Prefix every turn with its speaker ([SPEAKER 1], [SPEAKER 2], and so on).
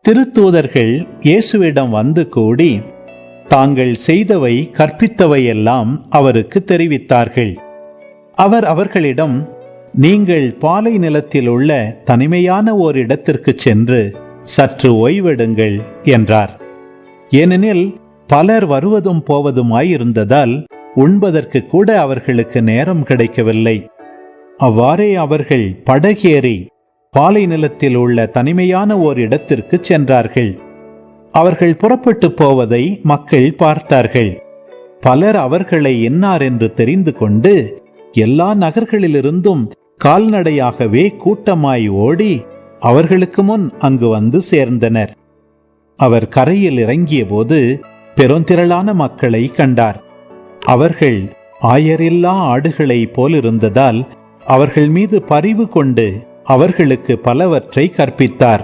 [SPEAKER 1] திருத்தூதர்கள் இயேசுவிடம் வந்து கூடி தாங்கள் செய்தவை கற்பித்தவையெல்லாம் அவருக்கு தெரிவித்தார்கள். அவர் அவர்களிடம், நீங்கள் பாலை நிலத்தில் உள்ள தனிமையான ஓர் இடத்திற்கு சென்று சற்று ஓய்வெடுங்கள் என்றார். ஏனெனில் பலர் வருவதும் போவதுமாயிருந்ததால் உண்பதற்கு கூட அவர்களுக்கு நேரம் கிடைக்கவில்லை. அவ்வாறே அவர்கள் படகேறி பாலை நிலத்தில் உள்ள தனிமையான ஓர் இடத்திற்கு சென்றார்கள். அவர்கள் புறப்பட்டு போவதை மக்கள் பார்த்தார்கள். பலர் அவர்களை என்னார் என்று தெரிந்து கொண்டு எல்லா நகர்களிலிருந்தும் கால்நடையாகவே கூட்டமாய் ஓடி அவர்களுக்கு முன் அங்கு வந்து சேர்ந்தனர். அவர் கரையில் இறங்கிய போது பெருந்திரளான மக்களை கண்டார். அவர்கள் ஆயரில்லா ஆடுகளை போலிருந்ததால் அவர்கள் மீது பரிவு கொண்டு அவர்களுக்கு பலவற்றை கற்பித்தார்.